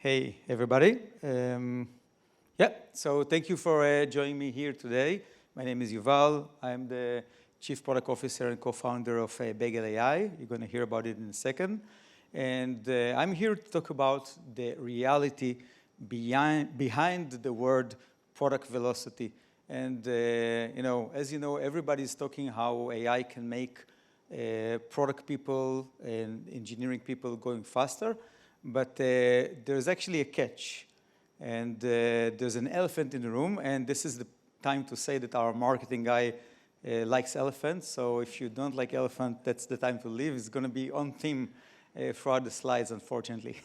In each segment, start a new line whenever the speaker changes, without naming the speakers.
Hey, everybody. So thank you for joining me here today. My name is Yuval. I'm the Chief Product Officer and co-founder of Bagel+AI. You're going to hear about it in a second. And I'm here to talk about the reality behind the word product velocity. And, as you know, everybody's talking how AI can make product people and engineering people going faster. But there's actually a catch. And there's an elephant in the room. And this is the time to say that our marketing guy likes elephants. So if you don't like elephant, that's the time to leave. It's going to be on theme throughout the slides, unfortunately.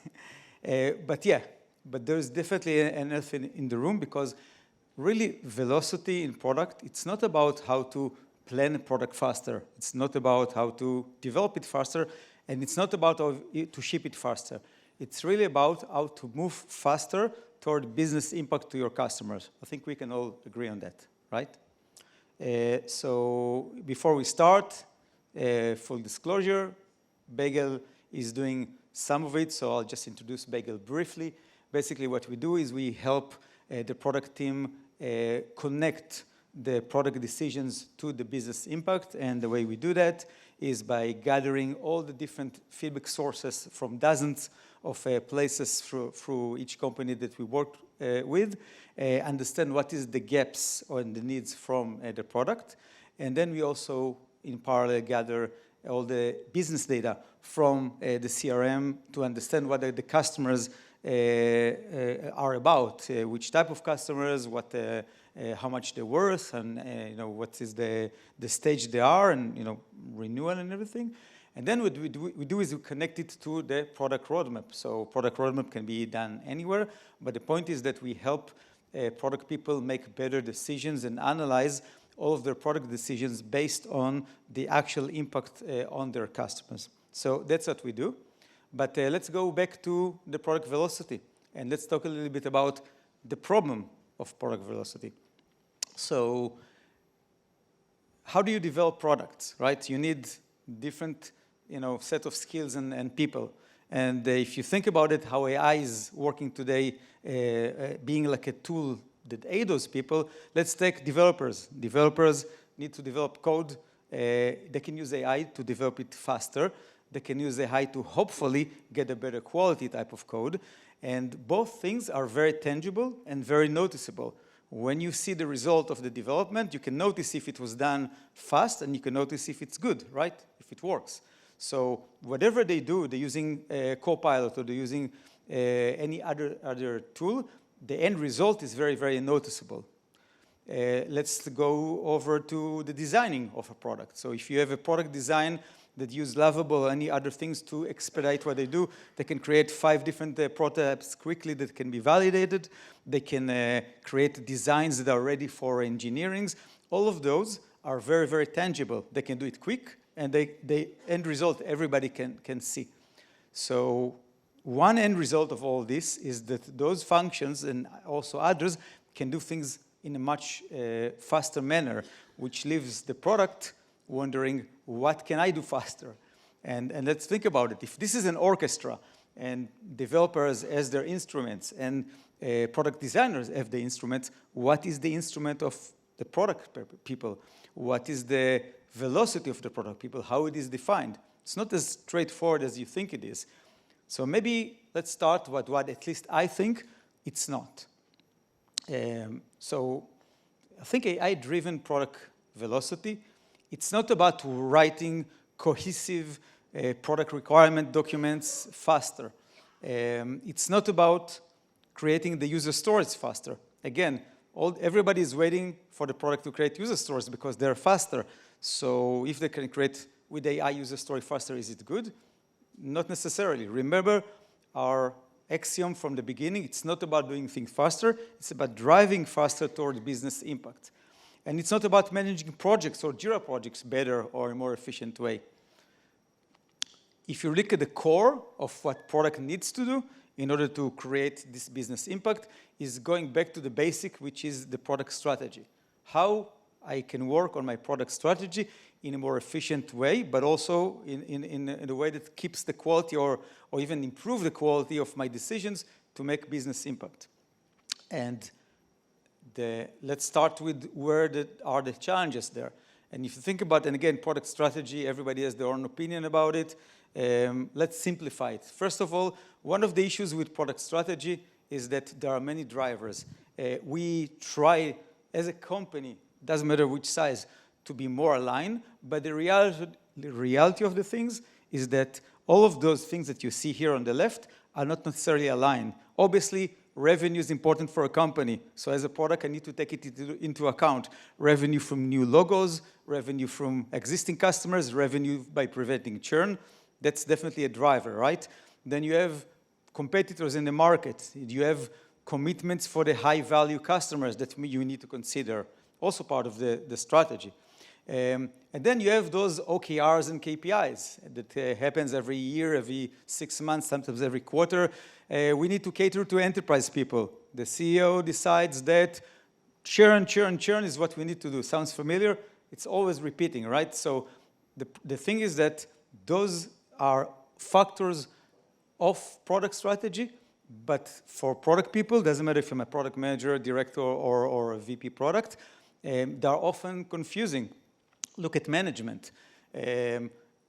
But there's definitely an elephant in the room because really velocity in product, it's not about how to plan a product faster. It's not about how to develop it faster. And it's not about how to ship it faster. It's really about how to move faster toward business impact to your customers. I think we can all agree on that, right? So before we start, full disclosure, Bagel is doing some of it, so I'll just introduce Bagel briefly. Basically, what we do is we help the product team connect the product decisions to the business impact, and the way we do that is by gathering all the different feedback sources from dozens of places through each company that we work with, understand what is the gaps or the needs from the product, and then we also, in parallel, gather all the business data from the CRM to understand what the customers are about, which type of customers, how much they're worth, and what is the stage they are, and renewal and everything. And then what we do is we connect it to the product roadmap. So product roadmap can be done anywhere, but the point is that we help product people make better decisions and analyze all of their product decisions based on the actual impact on their customers. So that's what we do. But let's go back to the product velocity, and let's talk a little bit about the problem of product velocity. So how do you develop products, right? You need different set of skills and people. And if you think about it, how AI is working today, being like a tool that aids those people, let's take developers. Developers need to develop code. They can use AI to develop it faster. They can use AI to hopefully get a better quality type of code. And both things are very tangible and very noticeable. When you see the result of the development, you can notice if it was done fast, and you can notice if it's good, right? If it works. So whatever they do, they're using Copilot or they're using any other tool, the end result is very, very noticeable. Let's go over to the designing of a product. So if you have a product design that use Lovable or any other things to expedite what they do, they can create 5 different prototypes quickly that can be validated. They can create designs that are ready for engineering. All of those are very, very tangible. They can do it quick, and the end result everybody can see. So one end result of all this is that those functions and also others can do things in a much faster manner, which leaves the product wondering, what can I do faster? And let's think about it. If this is an orchestra and developers as their instruments and product designers have the instruments, what is the instrument of the product people? What is the velocity of the product people? How it is defined? It's not as straightforward as you think it is. So maybe let's start with what at least I think it's not. So I think AI-driven product velocity, it's not about writing cohesive product requirement documents faster. It's not about creating the user stories faster. Again, everybody is waiting for the product to create user stories because they're faster. So if they can create with AI user story faster, is it good? Not necessarily. Remember our axiom from the beginning, it's not about doing things faster, it's about driving faster toward business impact. And it's not about managing projects or Jira projects better or in a more efficient way. If you look at the core of what product needs to do in order to create this business impact, is going back to the basic, which is the product strategy. How I can work on my product strategy in a more efficient way, but also in a way that keeps the quality or even improve the quality of my decisions to make business impact. And let's start with where are the challenges there. And if you think about, and again, product strategy, everybody has their own opinion about it. Let's simplify it. First of all, one of the issues with product strategy is that there are many drivers. We try, as a company, doesn't matter which size, to be more aligned, but the reality of the things is that all of those things that you see here on the left are not necessarily aligned. Obviously, revenue is important for a company. So as a product, I need to take it into account. Revenue from new logos, revenue from existing customers, revenue by preventing churn. That's definitely a driver, right? Then you have competitors in the market. You have commitments for the high-value customers that you need to consider. Also part of the strategy. And then you have those OKRs and KPIs that happens every year, every 6 months, sometimes every quarter. We need to cater to enterprise people. The CEO decides that churn is what we need to do. Sounds familiar? It's always repeating, right? So the thing is that those are factors of product strategy, but for product people, doesn't matter if I'm a product manager, director, or a VP product, they're often confusing. Look at management.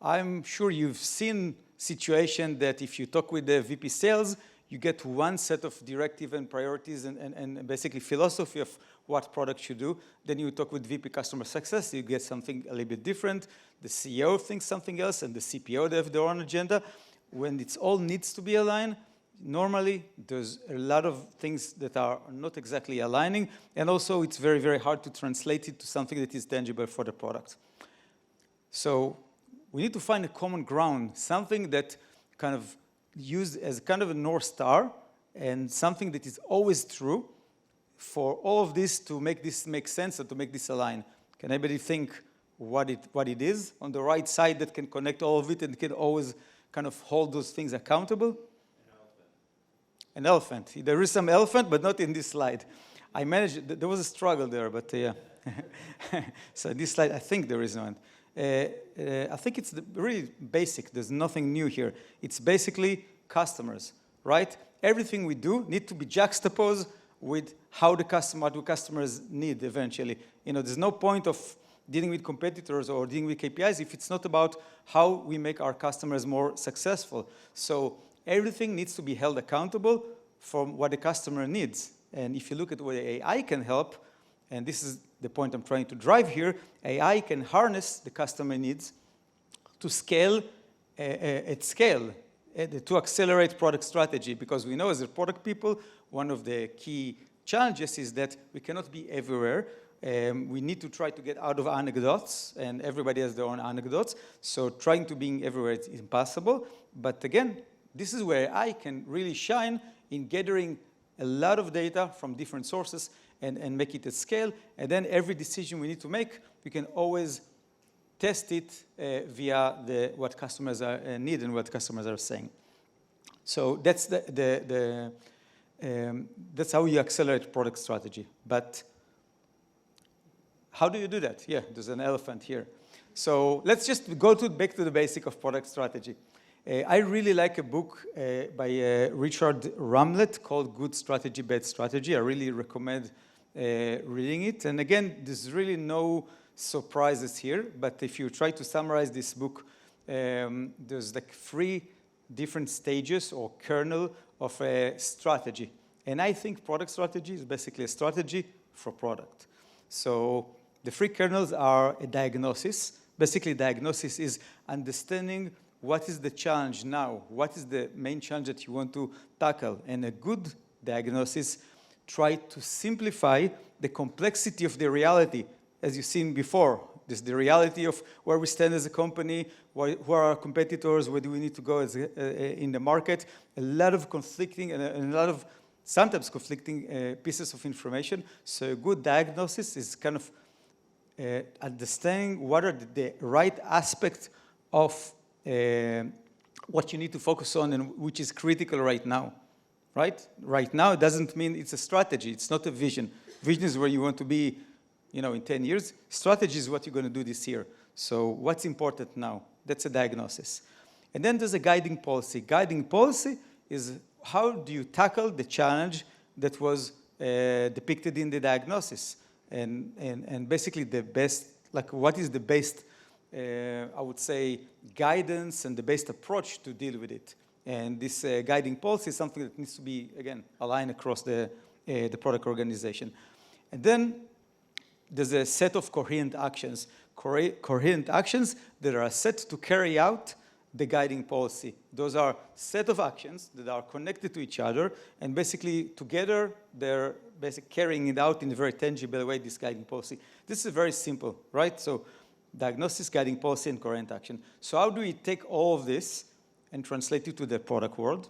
I'm sure you've seen situation that if you talk with the VP sales, you get one set of directive and priorities and basically philosophy of what product should do. Then you talk with VP customer success, you get something a little bit different. The CEO thinks something else, and the CPO, they have their own agenda. When it's all needs to be aligned, normally there's a lot of things that are not exactly aligning, and also it's very, very hard to translate it to something that is tangible for the product. So we need to find a common ground, something that kind of used as kind of a North Star and something that is always true for all of this to make this make sense and to make this align. Can anybody think what it is on the right side that can connect all of it and can always kind of hold those things accountable? An elephant. There is some elephant, but not in this slide. I managed, there was a struggle there, but yeah. So in this slide, I think there is one. I think it's really basic. There's nothing new here. It's basically customers, right? Everything we do need to be juxtaposed with how the customer, what do customers need eventually. You know, there's no point of dealing with competitors or dealing with KPIs if it's not about how we make our customers more successful. So everything needs to be held accountable from what the customer needs. And if you look at where AI can help, and this is the point I'm trying to drive here, AI can harness the customer needs to scale at scale, to accelerate product strategy. Because we know as a product people, one of the key challenges is that we cannot be everywhere. We need to try to get out of anecdotes, and everybody has their own anecdotes. So trying to be everywhere is impossible. But again, this is where AI can really shine in gathering a lot of data from different sources and make it at scale. And then every decision we need to make, we can always test it via what customers need and what customers are saying. So that's that's how you accelerate product strategy. But how do you do that? Yeah, there's an elephant here. So let's just go back to the basic of product strategy. I really like a book by Richard Ramlet called Good Strategy, Bad Strategy. I really recommend reading it. And again, there's really no surprises here. But if you try to summarize this book, there's like 3 different stages or kernel of a strategy. And I think product strategy is basically a strategy for product. So the 3 kernels are a diagnosis. Basically, diagnosis is understanding what is the challenge now? What is the main challenge that you want to tackle? And a good diagnosis tries to simplify the complexity of the reality, as you've seen before. This is the reality of where we stand as a company, who are our competitors, where do we need to go in the market. A lot of conflicting and a lot of sometimes conflicting pieces of information. So a good diagnosis is kind of understanding what are the right aspects of what you need to focus on and which is critical right now, right? Right now, it doesn't mean it's a strategy. It's not a vision. Vision is where you want to be, you know, in 10 years. Strategy is what you're going to do this year. So what's important now? That's a diagnosis. And then there's a guiding policy. Guiding policy is how do you tackle the challenge that was depicted in the diagnosis? And basically the best, like what is the best, I would say, guidance and the best approach to deal with it? And this guiding policy is something that needs to be, again, aligned across the product organization. And then there's a set of coherent actions. Coherent actions that are set to carry out the guiding policy. Those are set of actions that are connected to each other, and basically together they're basically carrying it out in a very tangible way, this guiding policy. This is very simple, right? So diagnosis, guiding policy, and coherent action. So how do we take all of this and translate it to the product world?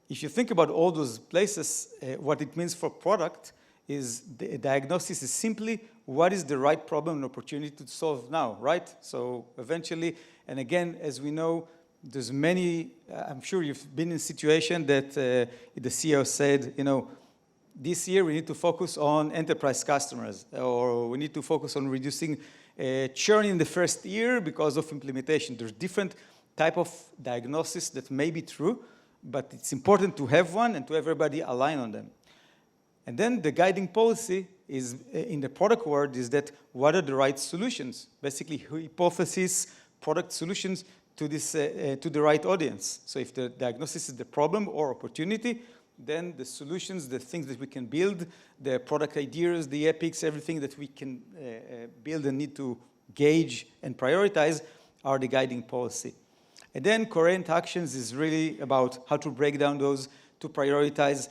If you think about all those places, what it means for product is the diagnosis is simply what is the right problem and opportunity to solve now, right? So eventually, and again, as we know, there's many, I'm sure you've been in a situation that the CEO said, you know, this year we need to focus on enterprise customers, or we need to focus on reducing churn in the first year because of implementation. There's different type of diagnosis that may be true, but it's important to have one and to everybody align on them. And then the guiding policy is, in the product world, is that what are the right solutions? Basically, hypothesis, product solutions to this, to the right audience. So if the diagnosis is the problem or opportunity, then the solutions, the things that we can build, the product ideas, the epics, everything that we can build and need to gauge and prioritize are the guiding policy. And then coherent actions is really about how to break down those, to prioritize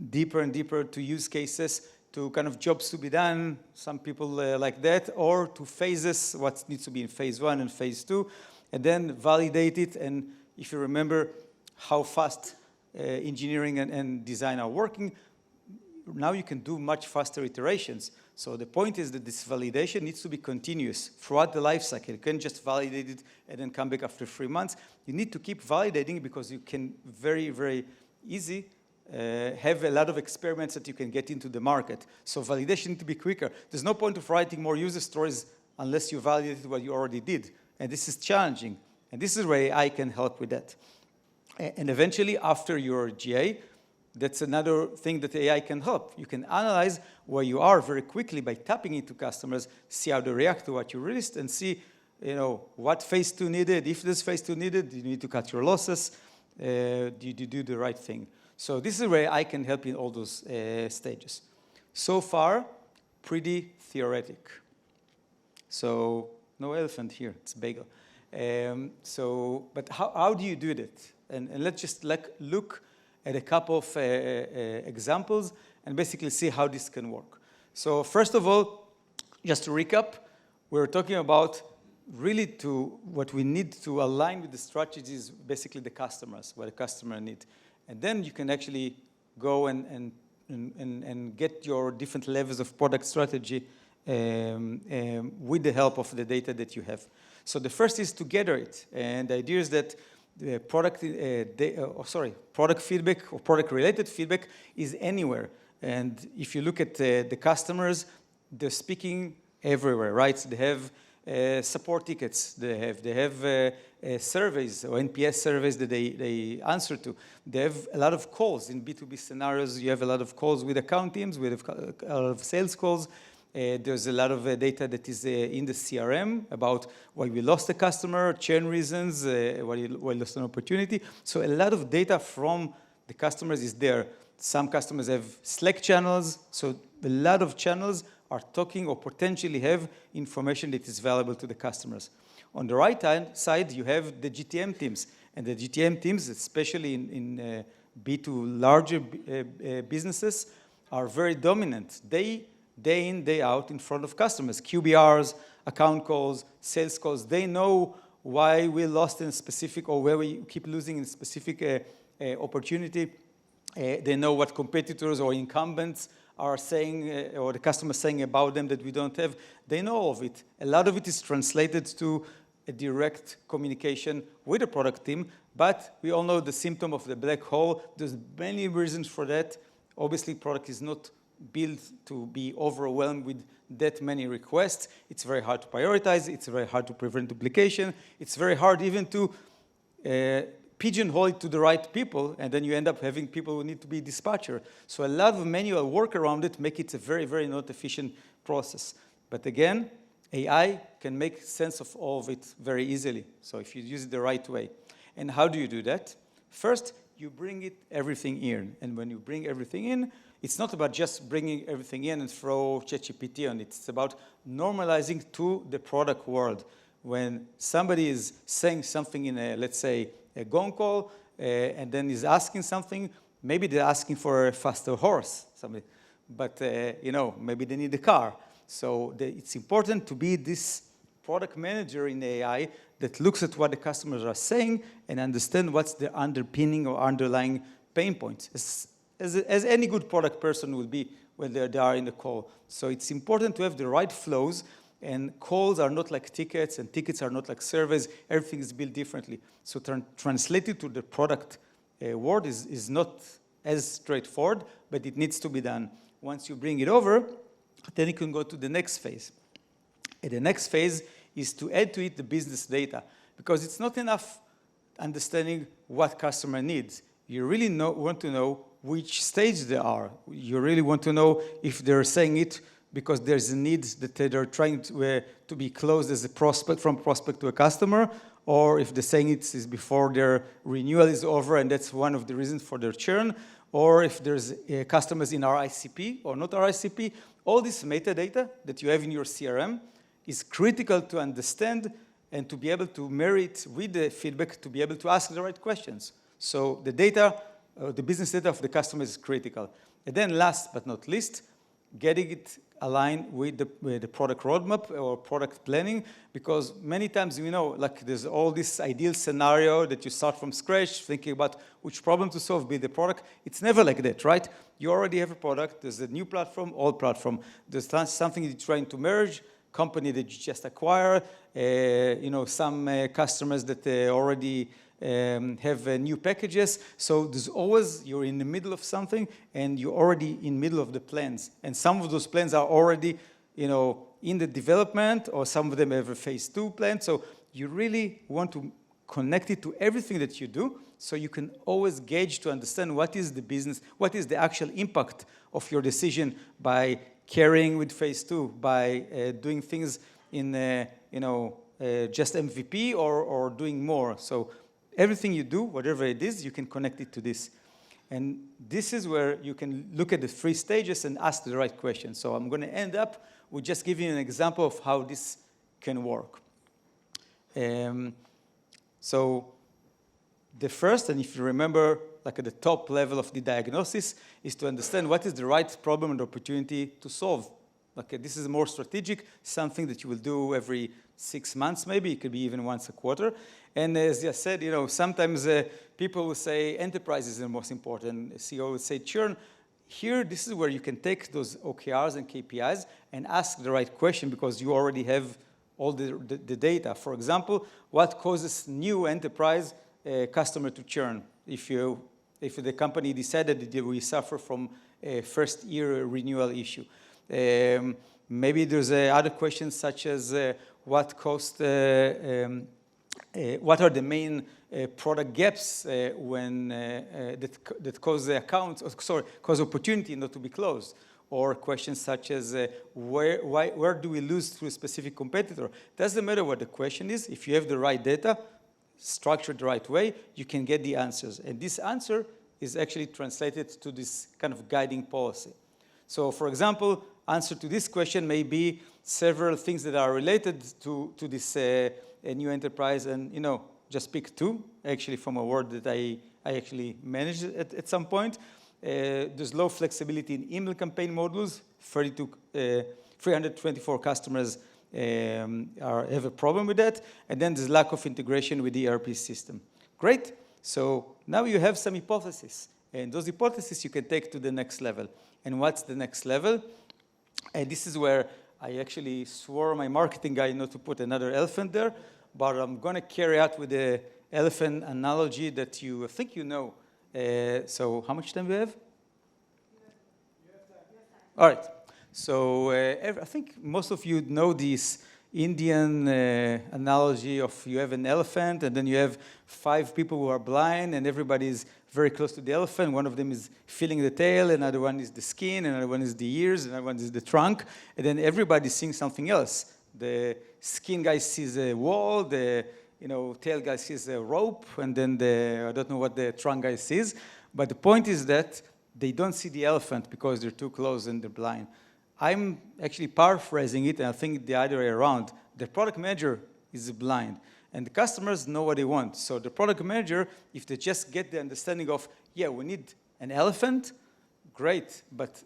deeper and deeper to use cases, to kind of jobs to be done, some people like that, or to phases, what needs to be in phase 1 and phase 2, and then validate it. And if you remember how fast engineering and design are working, now you can do much faster iterations. So the point is that this validation needs to be continuous throughout the life cycle. You can't just validate it and then come back after 3 months. You need to keep validating because you can very, very easy have a lot of experiments that you can get into the market. So validation needs to be quicker. There's no point of writing more user stories unless you validated what you already did. And this is challenging. And this is where AI can help with that. And eventually, after your GA, that's another thing that AI can help. You can analyze where you are very quickly by tapping into customers, see how they react to what you released, and see, you know, what phase 2 needed. If there's phase 2 needed, you need to cut your losses. Do you do the right thing? So this is where I can help in all those stages. So far, pretty theoretic. So no elephant here, it's bagel. But how do you do that? And let's just look at a couple of examples and basically see how this can work. So first of all, just to recap, we're talking about really what we need to align with the strategy is basically the customers, what the customer needs. And then you can actually go and get your different levels of product strategy with the help of the data that you have. So the first is to gather it. And the idea is that the product feedback or product-related feedback is anywhere. And if you look at the customers, they're speaking everywhere, right? So they have support tickets, they have surveys or NPS surveys that they answer to. They have a lot of calls in B2B scenarios. You have a lot of calls with account teams, we have a lot of sales calls. There's a lot of data that is in the CRM about why we lost a customer, churn reasons, why we lost an opportunity. So a lot of data from the customers is there. Some customers have Slack channels, so a lot of channels are talking or potentially have information that is valuable to the customers. On the right-hand side, you have the GTM teams. And the GTM teams, especially in B2 larger businesses, are very dominant. Day in, day out in front of customers. QBRs, account calls, sales calls, they know why we lost in a specific or where we keep losing in a specific opportunity. They know what competitors or incumbents are saying or the customer saying about them that we don't have. They know all of it. A lot of it is translated to a direct communication with the product team, but we all know the symptom of the black hole. There's many reasons for that. Obviously, product is not built to be overwhelmed with that many requests. It's very hard to prioritize. It's very hard to prevent duplication. It's very hard even to pigeonhole it to the right people, and then you end up having people who need to be dispatcher. So a lot of manual work around it make it a very, very not efficient process. But again, AI can make sense of all of it very easily, so if you use it the right way. And how do you do that? First, you bring everything in, and when you bring everything in, it's not about just bringing everything in and throw ChatGPT on it. It's about normalizing to the product world. When somebody is saying something in a, let's say, a gong call, and then is asking something, maybe they're asking for a faster horse, something. But maybe they need a car. So it's important to be this product manager in AI that looks at what the customers are saying and understand what's the underpinning or underlying pain points, as any good product person will be when they are in the call. So it's important to have the right flows, and calls are not like tickets, and tickets are not like surveys. Everything is built differently. So translated to the product world is not as straightforward, but it needs to be done. Once you bring it over, then you can go to the next phase. And the next phase is to add to it the business data, because it's not enough understanding what customer needs. You really want to know which stage they are. You really want to know if they're saying it because there's a need that they're trying to be closed as a prospect, from prospect to a customer, or if they're saying it is before their renewal is over and that's one of the reasons for their churn, or if there's customers in our ICP or not our ICP. All this metadata that you have in your CRM is critical to understand and to be able to marry it with the feedback to be able to ask the right questions. So the data, the business data of the customer is critical. And then last but not least, getting it aligned with the product roadmap or product planning, because many times like there's all this ideal scenario that you start from scratch, thinking about which problem to solve, build the product. It's never like that, right? You already have a product, there's a new platform, old platform. There's something you're trying to merge, company that you just acquire, some customers that already have new packages. So there's always, you're in the middle of something and you're already in the middle of the plans. And some of those plans are already, in the development, or some of them have a phase 2 plan. So you really want to connect it to everything that you do, so you can always gauge to understand what is the business, what is the actual impact of your decision by carrying with phase 2, by doing things in, just MVP or doing more. So everything you do, whatever it is, you can connect it to this. And this is where you can look at the 3 stages and ask the right questions. So I'm going to end up with just giving you an example of how this can work. So the first, and if you remember, like at the top level of the diagnosis, is to understand what is the right problem and opportunity to solve. Okay, this is more strategic, something that you will do every 6 months, maybe. It could be even once a quarter. And as I said, sometimes people will say enterprise is the most important. CEO will say churn. Here, this is where you can take those OKRs and KPIs and ask the right question, because you already have all the data. For example, what causes new enterprise customer to churn? If the company decided that we suffer from a first-year renewal issue. Maybe there's other questions such as what are the main product gaps that cause the accounts, cause opportunity not to be closed, or questions such as where do we lose to a specific competitor? Doesn't matter what the question is. If you have the right data, structured the right way, you can get the answers. And this answer is actually translated to this kind of guiding policy. So, for example, answer to this question may be several things that are related to this new enterprise, and just pick 2, actually from a word that I actually managed at some point. There's low flexibility in email campaign modules. 324 customers have a problem with that. And then there's lack of integration with the ERP system. Great. So now you have some hypotheses. And those hypotheses you can take to the next level. And what's the next level? And this is where I actually swore my marketing guy not to put another elephant there, but I'm going to carry out with the elephant analogy that you think you know. So how much time do we have? You have time. All right. So I think most of you know this Indian analogy of you have an elephant and then you have 5 people who are blind and everybody is very close to the elephant. One of them is feeling the tail, another one is the skin, another one is the ears, another one is the trunk, and then everybody's seeing something else. The skin guy sees a wall, the tail guy sees a rope, and then I don't know what the trunk guy sees. But the point is that they don't see the elephant because they're too close and they're blind. I'm actually paraphrasing it, and I think the other way around. The product manager is blind, and the customers know what they want. So the product manager, if they just get the understanding of, yeah, we need an elephant, great, but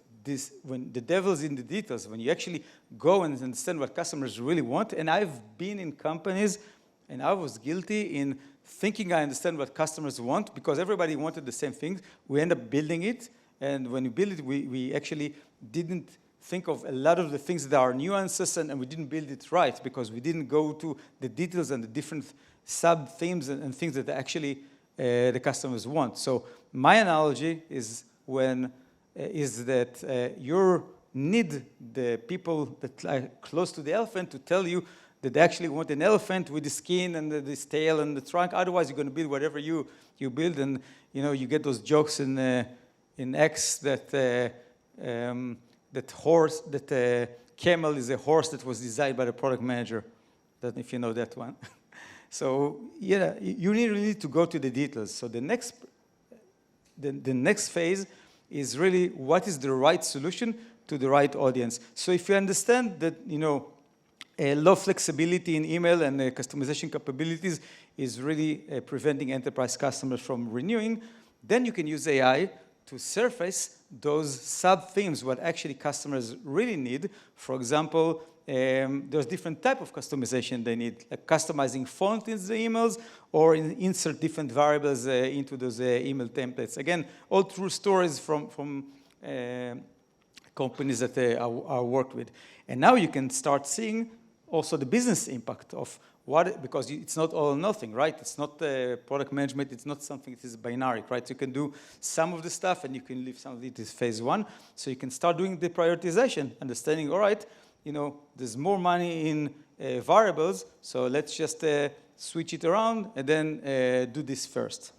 when the devil's in the details, when you actually go and understand what customers really want, and I've been in companies, and I was guilty in thinking I understand what customers want because everybody wanted the same thing. We end up building it, and when we build it, we actually didn't think of a lot of the things that are nuances, and we didn't build it right because we didn't go to the details and the different sub-themes and things that actually the customers want. So my analogy is that you need the people that are close to the elephant to tell you that they actually want an elephant with the skin and this tail and the trunk. Otherwise, you're going to build whatever you build, and you get those jokes in X that camel is a horse that was designed by the product manager. I don't know if you know that one. So yeah, you really need to go to the details. So the next phase is really what is the right solution to the right audience. So if you understand that low flexibility in email and customization capabilities is really preventing enterprise customers from renewing, then you can use AI to surface those sub-themes, what actually customers really need. For example, there's different type of customization they need, like customizing font in the emails or insert different variables into those email templates. Again, all true stories from companies that I worked with. And now you can start seeing also the business impact of because it's not all or nothing, right? It's not product management, it's not something that is binary, right? So you can do some of the stuff and you can leave some of it as phase 1. So you can start doing the prioritization, understanding, all right, there's more money in variables, so let's just switch it around and then do this first.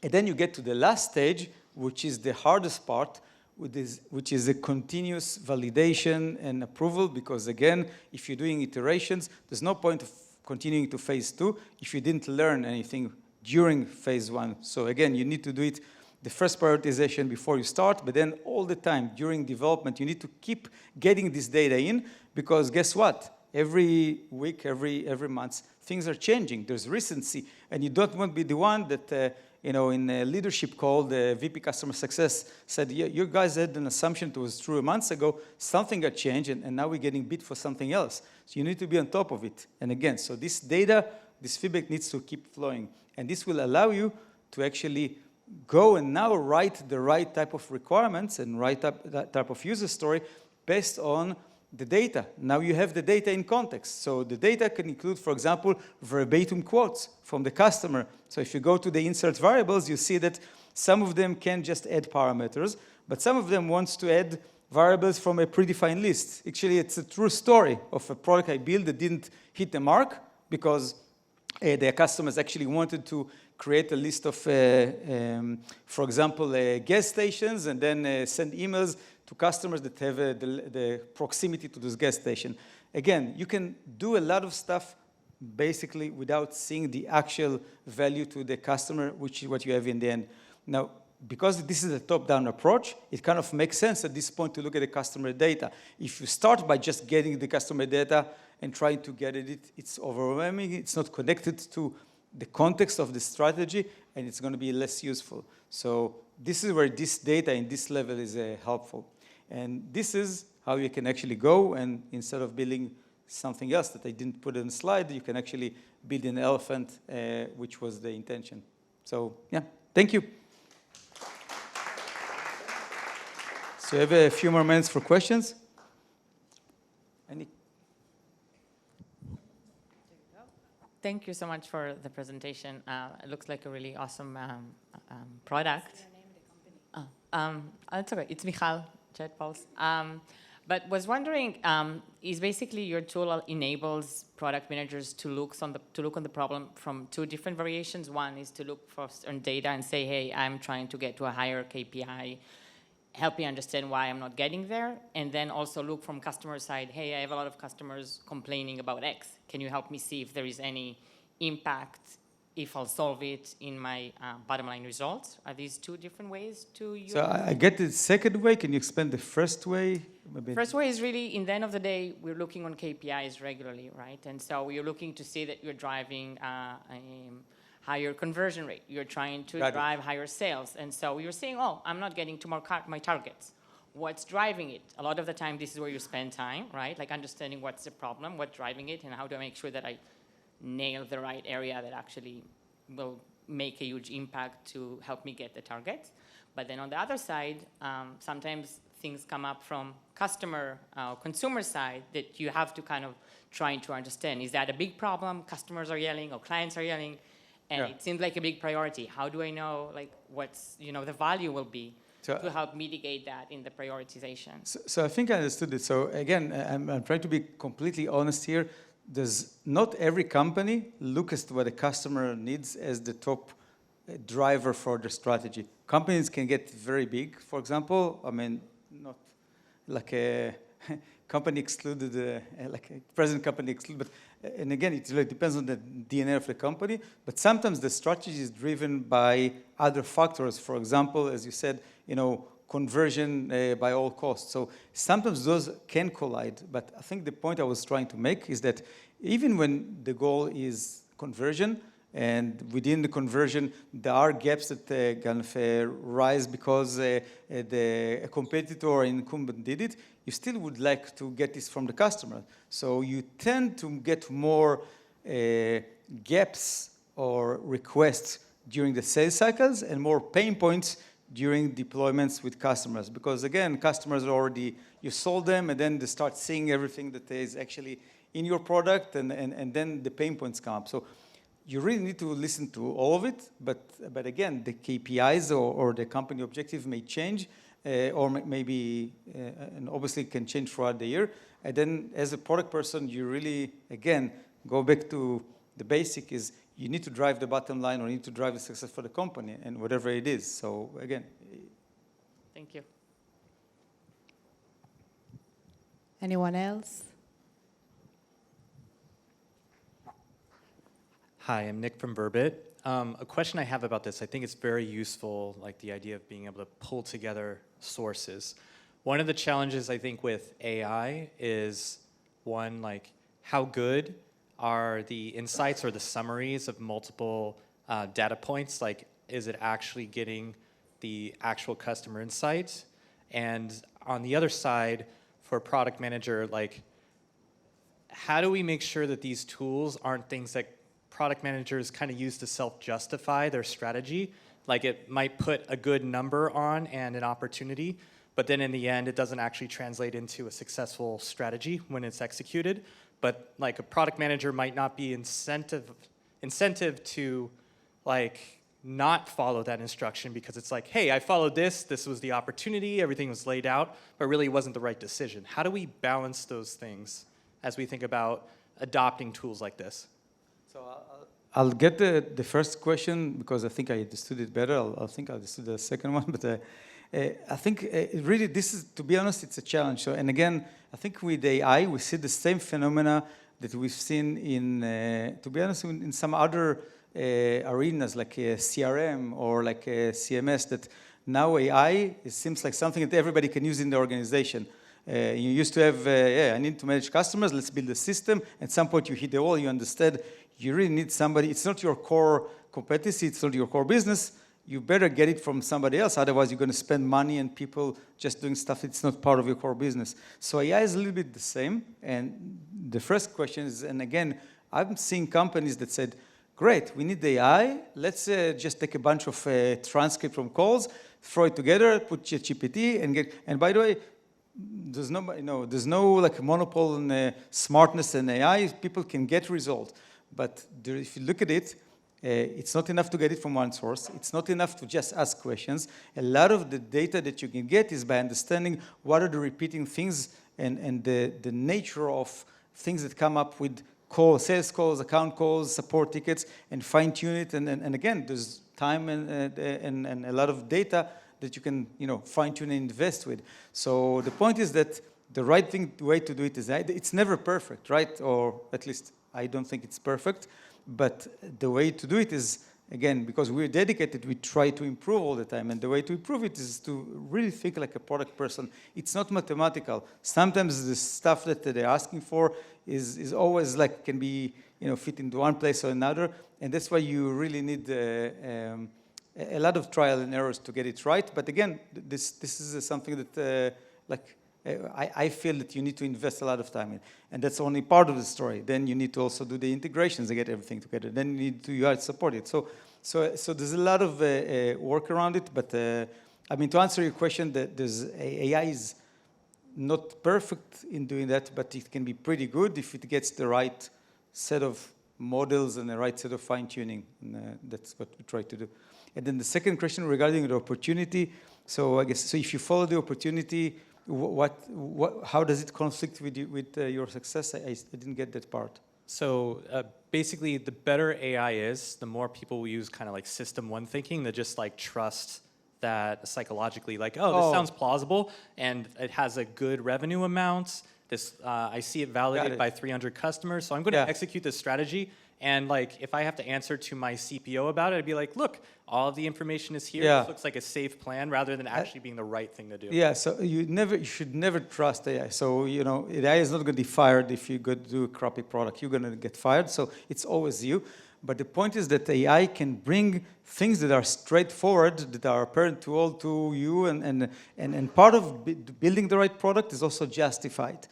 And then you get to the last stage, which is the hardest part, which is a continuous validation and approval, because again, if you're doing iterations, there's no point of continuing to phase 2 if you didn't learn anything during phase 1. So again, you need to do it the first prioritization before you start, but then all the time during development, you need to keep getting this data in, because guess what? Every week, every month, things are changing. There's recency, and you don't want to be the one that in a leadership call, the VP Customer Success said, yeah, you guys had an assumption that was true a month ago, something got changed, and now we're getting bid for something else. So you need to be on top of it. And again, so this data, this feedback needs to keep flowing. And this will allow you to actually go and now write the right type of requirements and write that type of user story based on the data. Now you have the data in context. So the data can include, for example, verbatim quotes from the customer. So if you go to the insert variables, you see that some of them can just add parameters, but some of them wants to add variables from a predefined list. Actually, it's a true story of a product I built that didn't hit the mark because their customers actually wanted to create a list of, for example, gas stations, and then send emails to customers that have the proximity to this gas station. Again, you can do a lot of stuff basically without seeing the actual value to the customer, which is what you have in the end. Now, because this is a top-down approach, it kind of makes sense at this point to look at the customer data. If you start by just getting the customer data and trying to get it, it's overwhelming, it's not connected to the context of the strategy, and it's going to be less useful. So this is where this data in this level is helpful. And this is how you can actually go, and instead of building something else that I didn't put in the slide, you can actually build an elephant, which was the intention. So yeah, thank you. So I have a few more minutes for questions. Any?
Thank you so much for the presentation. It looks like a really awesome product.
What's your name and the company?
It's okay. It's Michal, Chat Pulse. But was wondering, is basically your tool enables product managers to look on the problem from two different variations. One is to look for certain data and say, hey, I'm trying to get to a higher KPI. Help me understand why I'm not getting there. And then also look from customer side, hey, I have a lot of customers complaining about X. Can you help me see if there is any impact if I'll solve it in my bottom line results? Are these two different ways to use?
So I get the second way. Can you explain the first way? Maybe.
First way is really, in the end of the day, we're looking on KPIs regularly, right? And so you're looking to see that you're driving higher conversion rate. You're trying to drive higher sales. And so you're saying, oh, I'm not getting to my targets. What's driving it? A lot of the time, this is where you spend time, right? Like understanding what's the problem, what's driving it, and how do I make sure that I nail the right area that actually will make a huge impact to help me get the targets. But then on the other side, sometimes things come up from customer, consumer side that you have to kind of try to understand. Is that a big problem? Customers are yelling or clients are yelling, and it seems like a big priority. How do I know like what's the value will be to help mitigate that in the prioritization?
So I think I understood it. So again, I'm trying to be completely honest here. Does not every company look at what the customer needs as the top driver for the strategy? Companies can get very big, for example. I mean, not like a company excluded, like a present company excluded, but, and again, it really depends on the DNA of the company, but sometimes the strategy is driven by other factors. For example, as you said, conversion by all costs. So sometimes those can collide, but I think the point I was trying to make is that even when the goal is conversion, and within the conversion, there are gaps that kind of rise because a competitor or incumbent did it, you still would like to get this from the customer. So you tend to get more gaps or requests during the sales cycles and more pain points during deployments with customers. Because again, customers are already, you sold them, and then they start seeing everything that is actually in your product, and then the pain points come up. So you really need to listen to all of it, but again, the KPIs or the company objective may change, or maybe, and obviously can change throughout the year. And then as a product person, you really, again, go back to the basic is you need to drive the bottom line, or you need to drive the success for the company, and whatever it is. So again.
Thank you.
Anyone else?
Hi, I'm Nick from Burbit. A question I have about this, I think it's very useful, like the idea of being able to pull together sources. One of the challenges I think with AI is one, like how good are the insights or the summaries of multiple data points? Like, is it actually getting the actual customer insights? And on the other side, for a product manager, like, how do we make sure that these tools aren't things that product managers kind of use to self-justify their strategy? Like, it might put a good number on and an opportunity, but then in the end, it doesn't actually translate into a successful strategy when it's executed. But like a product manager might not be incentive to like not follow that instruction, because it's like, hey, I followed this was the opportunity, everything was laid out, but really it wasn't the right decision. How do we balance those things as we think about adopting tools like this?
So I'll get the first question because I think I understood it better. I think I understood the second one, but I think really this is, to be honest, it's a challenge. So, and again, I think with AI, we see the same phenomena that we've seen in, to be honest, in some other arenas like CRM or like CMS, that now AI, it seems like something that everybody can use in the organization. You used to have, I need to manage customers, let's build a system. At some point you hit the wall, you understand you really need somebody, it's not your core competency, it's not your core business, you better get it from somebody else, otherwise you're going to spend money and people just doing stuff that's not part of your core business. So AI is a little bit the same, and the first question is, and again, I'm seeing companies that said, great, we need AI, let's just take a bunch of transcript from calls, throw it together, put ChatGPT, and get, and by the way, there's no like monopoly on smartness and AI, people can get results. But if you look at it, it's not enough to get it from one source. It's not enough to just ask questions. A lot of the data that you can get is by understanding what are the repeating things and the nature of things that come up with calls, sales calls, account calls, support tickets, and fine-tune it. And again, there's time and a lot of data that you can, fine-tune and invest with. So the point is that the right way to do it is, it's never perfect, right? Or at least I don't think it's perfect. But the way to do it is, again, because we're dedicated, we try to improve all the time. And the way to improve it is to really think like a product person. It's not mathematical. Sometimes the stuff that they're asking for is always like, can be, fit into one place or another. And that's why you really need a lot of trial and errors to get it right. But again, this is something that, I feel that you need to invest a lot of time in. And that's only part of the story. Then you need to also do the integrations and get everything together. Then you need to UI support it. So there's a lot of work around it. But to answer your question, AI is not perfect in doing that, but it can be pretty good if it gets the right set of models and the right set of fine-tuning. And that's what we try to do. And then the second question regarding the opportunity. So I guess, if you follow the opportunity, how does it conflict with your success? I didn't get that part.
So basically, the better AI is, the more people will use kind of like system one thinking, that just like trust that psychologically, like, this sounds plausible, and it has a good revenue amount. I see it validated by 300 customers, so I'm going to execute this strategy. And like, if I have to answer to my CPO about it, I'd be like, look, all of the information is here. This looks like a safe plan, rather than actually being the right thing to do. Yeah,
so you should never trust AI. So, AI is not going to be fired if you go do a crappy product. You're going to get fired, so it's always you. But the point is that AI can bring things that are straightforward, that are apparent to you, and part of building the right product is also justified.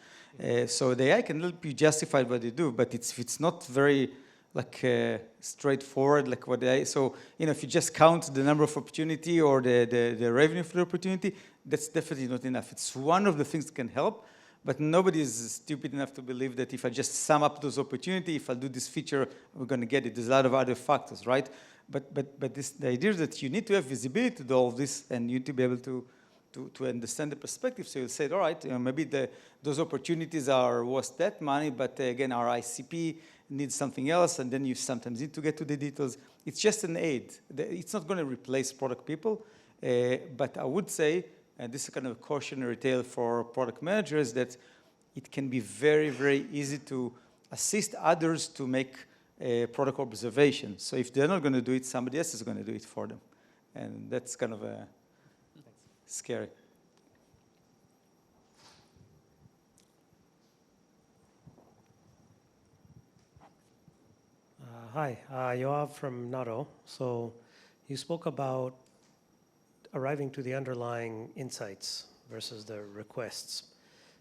So the AI can help you justify what you do, but it's not very straightforward, like what AI. So if you just count the number of opportunity or the revenue for the opportunity, that's definitely not enough. It's one of the things that can help, but nobody is stupid enough to believe that if I just sum up those opportunities, if I do this feature, we're going to get it. There's a lot of other factors, right? But the idea is that you need to have visibility to all of this, and you need to be able to understand the perspective. So you'll say, all right, maybe those opportunities are worth that money, but again, our ICP needs something else, and then you sometimes need to get to the details. It's just an aid. It's not going to replace product people, but I would say, and this is kind of a cautionary tale for product managers, that it can be very, very easy to assist others to make product observations. So if they're not going to do it, somebody else is going to do it for them. And that's kind of scary.
Hi, Yoav from NATO. So you spoke about arriving to the underlying insights versus the requests.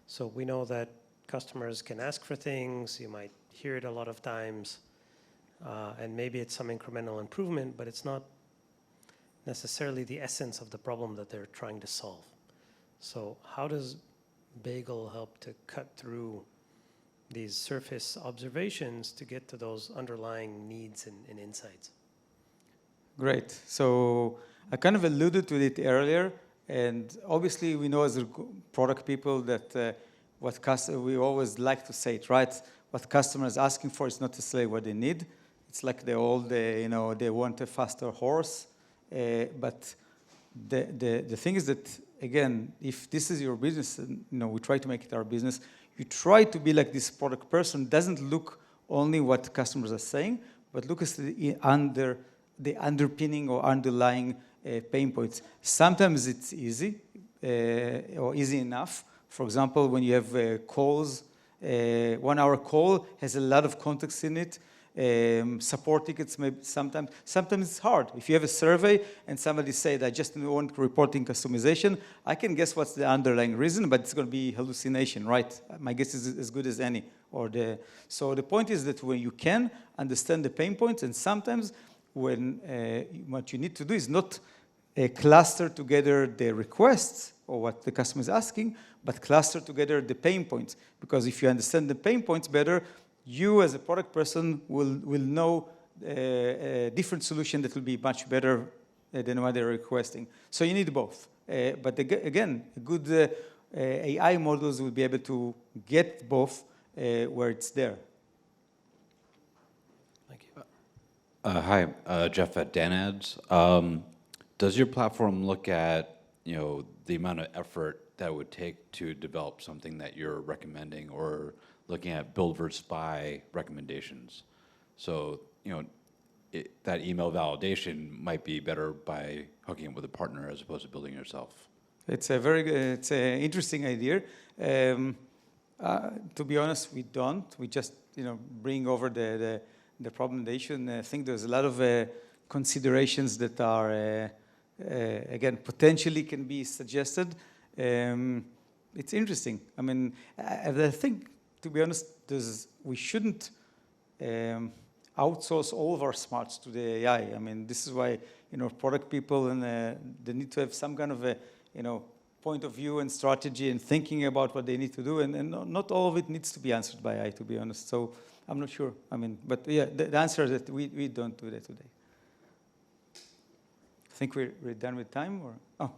So we know that customers can ask for things, you might hear it a lot of times, and maybe it's some incremental improvement, but it's not necessarily the essence of the problem that they're trying to solve. So how does Bagel help to cut through these surface observations to get to those underlying needs and insights?
Great. So I kind of alluded to it earlier, and obviously we know as product people that we always like to say it, right? What customers are asking for is not necessarily what they need. It's like they want a faster horse. But the thing is that, again, if this is your business, we try to make it our business, you try to be like this product person, doesn't look only what customers are saying, but look at the underpinning or underlying pain points. Sometimes it's easy or easy enough. For example, when you have calls, 1 hour call has a lot of context in it. Support tickets, maybe sometimes it's hard. If you have a survey and somebody said, I just want reporting customization, I can guess what's the underlying reason, but it's going to be hallucination, right? My guess is as good as any. So the point is that when you can understand the pain points, and sometimes when what you need to do is not cluster together the requests or what the customer is asking, but cluster together the pain points. Because if you understand the pain points better, you as a product person will know a different solution that will be much better than what they're requesting. So you need both. But again, a good AI models will be able to get both where it's there.
Thank you.
Hi, Jeff at DanAds. Does your platform look at, the amount of effort that it would take to develop something that you're recommending, or looking at build versus buy recommendations? So, that email validation might be better by hooking up with a partner as opposed to building yourself.
It's a very it's an interesting idea. To be honest, we don't. We just bring over the problem, the issue. And I think there's a lot of considerations that are again potentially can be suggested. It's interesting. I mean, I think, to be honest, we shouldn't outsource all of our smarts to the AI. I mean, this is why product people and they need to have some kind of a point of view and strategy and thinking about what they need to do, and not all of it needs to be answered by AI, to be honest. So I'm not sure. I mean, but yeah, the answer is that we don't do that today. I think we're done with time, or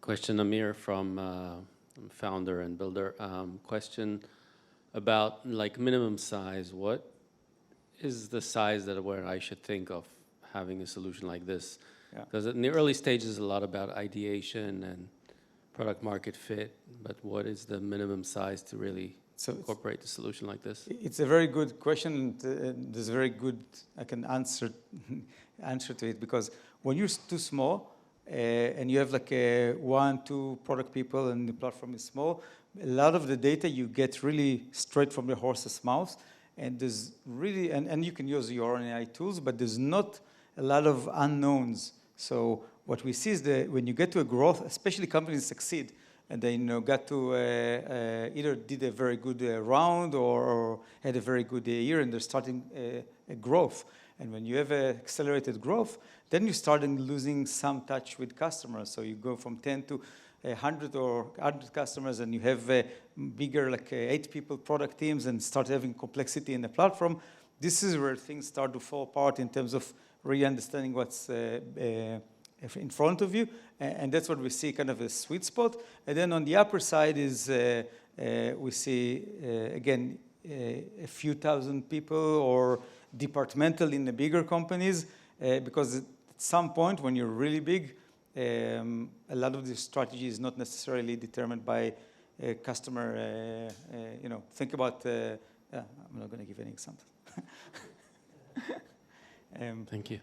Question, Amir, from founder and builder. Question about like minimum size. What is the size where I should think of having a solution like this? Because in the early stages, a lot about ideation and product market fit, but what is the minimum size to really incorporate a solution like this?
It's a very good question, and there's a very good, I can answer to it, because when you're too small and you have like 1-2 product people and the platform is small, a lot of the data you get really straight from the horse's mouth, and there's really, and you can use your own AI tools, but there's not a lot of unknowns. So what we see is that when you get to a growth, especially companies succeed, and they got to either did a very good round or had a very good year, and they're starting a growth. And when you have accelerated growth, then you're starting losing some touch with customers. So you go from 10 to 100 or 100 customers, and you have bigger, like 8 people product teams, and start having complexity in the platform. This is where things start to fall apart in terms of really understanding what's in front of you, and that's what we see, kind of a sweet spot. And then on the upper side is we see again a few thousand people or departmental in the bigger companies, because at some point when you're really big, a lot of the strategy is not necessarily determined by customer. Think about. I'm not going to give any example.
Thank you.